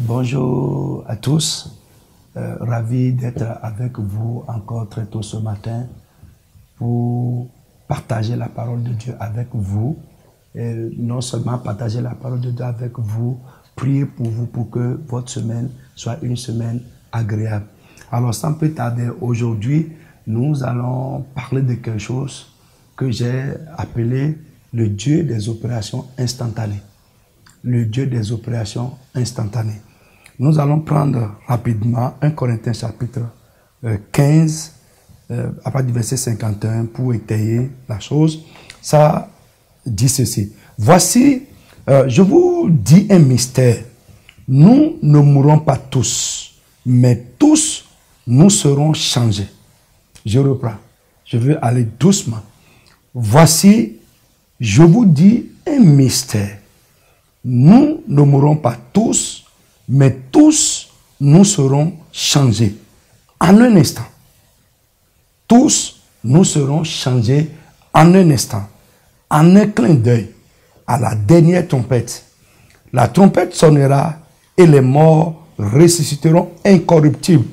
Bonjour à tous, ravi d'être avec vous encore très tôt ce matin pour partager la parole de Dieu avec vous. Et non seulement partager la parole de Dieu avec vous, prier pour vous pour que votre semaine soit une semaine agréable. Alors sans plus tarder, aujourd'hui, nous allons parler de quelque chose que j'ai appelé le Dieu des opérations instantanées. Le Dieu des opérations instantanées. Nous allons prendre rapidement 1 Corinthiens chapitre 15, à partir du verset 51, pour étayer la chose. Ça dit ceci. Voici, je vous dis un mystère. Nous ne mourrons pas tous, mais tous nous serons changés. Je reprends. Je veux aller doucement. Voici, je vous dis un mystère. Nous ne mourrons pas tous, mais tous nous serons changés en un instant. Tous nous serons changés en un instant, en un clin d'œil, à la dernière trompette. La trompette sonnera et les morts ressusciteront incorruptibles.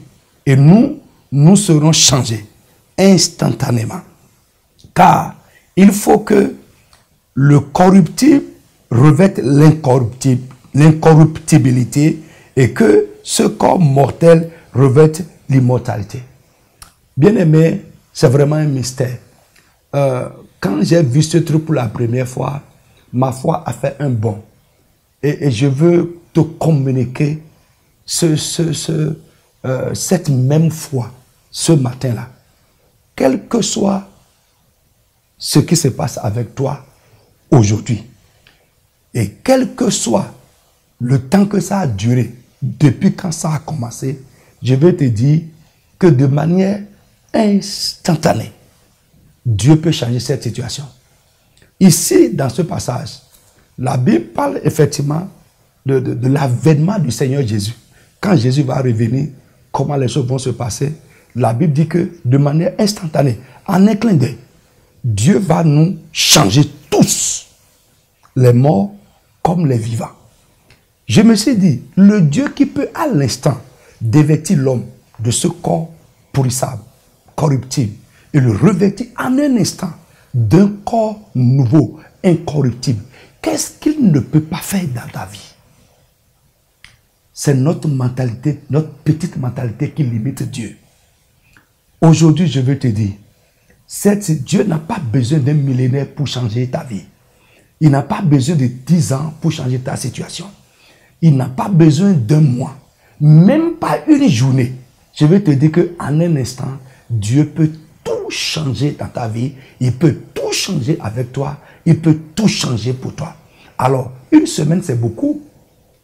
Et nous serons changés instantanément. Car il faut que le corruptible revête l'incorruptibilité et que ce corps mortel revête l'immortalité. Bien-aimé, c'est vraiment un mystère. Quand j'ai vu ce truc pour la première fois, ma foi a fait un bond. Et je veux te communiquer cette même foi ce matin-là. Quel que soit ce qui se passe avec toi aujourd'hui, et quel que soit le temps que ça a duré, depuis quand ça a commencé, je vais te dire que de manière instantanée, Dieu peut changer cette situation. Ici, dans ce passage, la Bible parle effectivement de l'avènement du Seigneur Jésus. Quand Jésus va revenir, comment les choses vont se passer, la Bible dit que de manière instantanée, en un clin d'œil, Dieu va nous changer tous, les morts comme les vivants. Je me suis dit, le Dieu qui peut à l'instant dévêtir l'homme de ce corps pourrissable, corruptible, et le revêtir en un instant d'un corps nouveau, incorruptible, qu'est-ce qu'il ne peut pas faire dans ta vie? C'est notre mentalité, notre petite mentalité qui limite Dieu. Aujourd'hui, je veux te dire, Dieu n'a pas besoin d'un millénaire pour changer ta vie. Il n'a pas besoin de 10 ans pour changer ta situation. Il n'a pas besoin d'un mois, même pas une journée. Je vais te dire qu'en un instant, Dieu peut tout changer dans ta vie. Il peut tout changer avec toi. Il peut tout changer pour toi. Alors, une semaine, c'est beaucoup.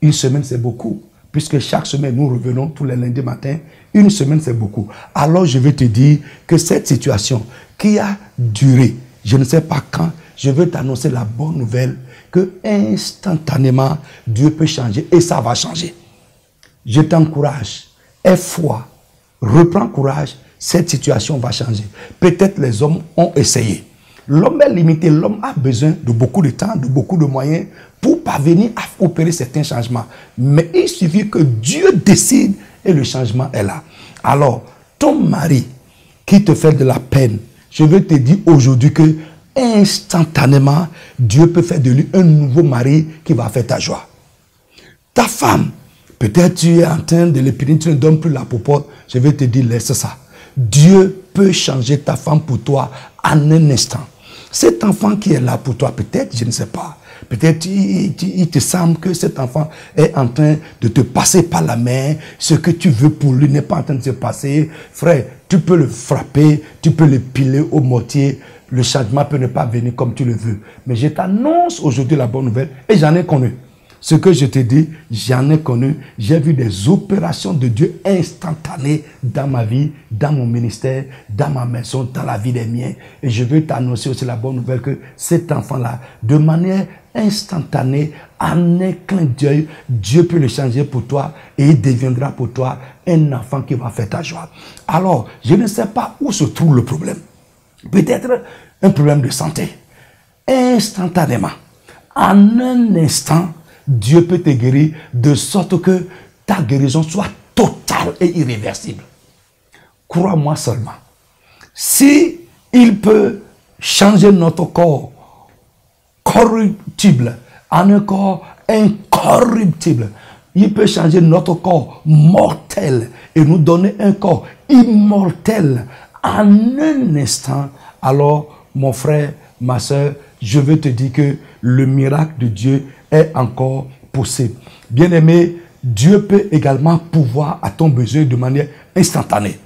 Une semaine, c'est beaucoup. Puisque chaque semaine, nous revenons tous les lundis matins. Une semaine, c'est beaucoup. Alors, je vais te dire que cette situation qui a duré, je ne sais pas quand, je veux t'annoncer la bonne nouvelle que instantanément, Dieu peut changer et ça va changer. Je t'encourage, aie foi, reprends courage, cette situation va changer. Peut-être les hommes ont essayé. L'homme est limité, l'homme a besoin de beaucoup de temps, de beaucoup de moyens pour parvenir à opérer certains changements. Mais il suffit que Dieu décide et le changement est là. Alors, ton mari qui te fait de la peine, je veux te dire aujourd'hui que instantanément, Dieu peut faire de lui un nouveau mari qui va faire ta joie. Ta femme, peut-être tu es en train de l'épiler, tu ne donnes plus la popote, je vais te dire, laisse ça. Dieu peut changer ta femme pour toi en un instant. Cet enfant qui est là pour toi, peut-être, je ne sais pas, peut-être il te semble que cet enfant est en train de te passer par la main, ce que tu veux pour lui n'est pas en train de se passer. Frère, tu peux le frapper, tu peux le piler au mortier, le changement peut ne pas venir comme tu le veux. Mais je t'annonce aujourd'hui la bonne nouvelle et j'en ai connu. Ce que je te dis, j'en ai connu. J'ai vu des opérations de Dieu instantanées dans ma vie, dans mon ministère, dans ma maison, dans la vie des miens. Et je veux t'annoncer aussi la bonne nouvelle que cet enfant-là, de manière instantanée, en un clin d'œil, Dieu peut le changer pour toi et il deviendra pour toi un enfant qui va faire ta joie. Alors, je ne sais pas où se trouve le problème. Peut-être un problème de santé. Instantanément, en un instant, Dieu peut te guérir de sorte que ta guérison soit totale et irréversible. Crois-moi seulement. Si il peut changer notre corps corruptible en un corps incorruptible, il peut changer notre corps mortel et nous donner un corps immortel en un instant. Alors, mon frère, ma soeur, je veux te dire que le miracle de Dieu est encore possible. Bien-aimé, Dieu peut également pourvoir à ton besoin de manière instantanée.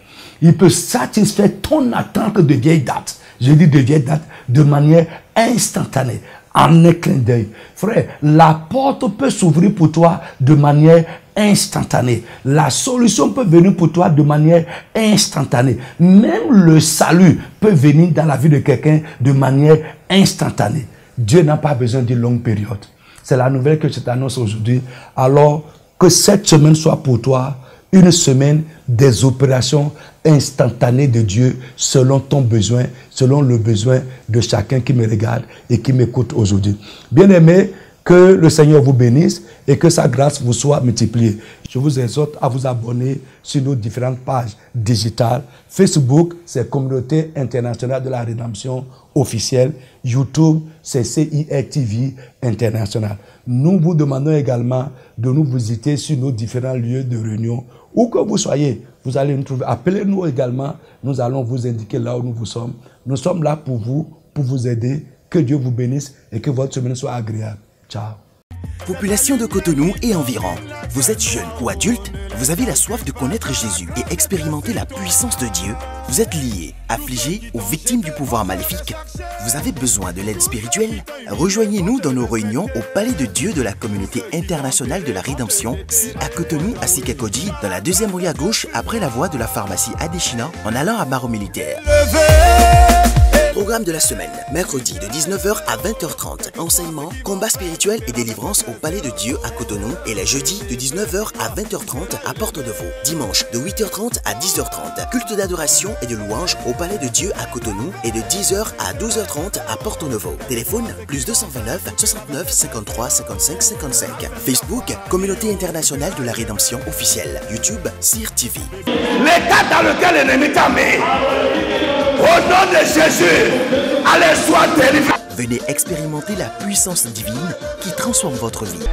Il peut satisfaire ton attente de vieille date. Je dis de vieille date de manière instantanée, en un clin d'œil. Frère, la porte peut s'ouvrir pour toi de manière instantanée. La solution peut venir pour toi de manière instantanée. Même le salut peut venir dans la vie de quelqu'un de manière instantanée. Dieu n'a pas besoin d'une longue période. C'est la nouvelle que je t'annonce aujourd'hui. Alors que cette semaine soit pour toi une semaine des opérations instantanées de Dieu selon ton besoin, selon le besoin de chacun qui me regarde et qui m'écoute aujourd'hui. Bien-aimés, que le Seigneur vous bénisse et que sa grâce vous soit multipliée. Je vous exhorte à vous abonner sur nos différentes pages digitales. Facebook, c'est Communauté Internationale de la Rédemption officielle. YouTube, c'est CIR TV International. Nous vous demandons également de nous visiter sur nos différents lieux de réunion. Où que vous soyez, vous allez nous trouver. Appelez-nous également. Nous allons vous indiquer là où nous sommes. Nous sommes là pour vous aider. Que Dieu vous bénisse et que votre semaine soit agréable. Ciao. Population de Cotonou et environ. Vous êtes jeune ou adulte, vous avez la soif de connaître Jésus et expérimenter la puissance de Dieu. Vous êtes lié, affligé ou victime du pouvoir maléfique. Vous avez besoin de l'aide spirituelle? Rejoignez-nous dans nos réunions au Palais de Dieu de la Communauté Internationale de la Rédemption, à Cotonou, à Sikakoji, dans la deuxième rue à gauche, après la voie de la pharmacie Adéchina, en allant à Barreau Militaire. Programme de la semaine, mercredi de 19h à 20h30, enseignement, combat spirituel et délivrance au Palais de Dieu à Cotonou, et les jeudis de 19h à 20h30 à Porte-Nouveau. Dimanche de 8h30 à 10h30, culte d'adoration et de louange au Palais de Dieu à Cotonou et de 10h à 12h30 à Porte-Nouveau. Téléphone plus 229 69 53 55 55. Facebook, Communauté Internationale de la Rédemption officielle. YouTube, CIR TV. L'état dans lequel l'ennemi t'a mis, au nom de Jésus, allez, sois délivré. Venez expérimenter la puissance divine qui transforme votre vie.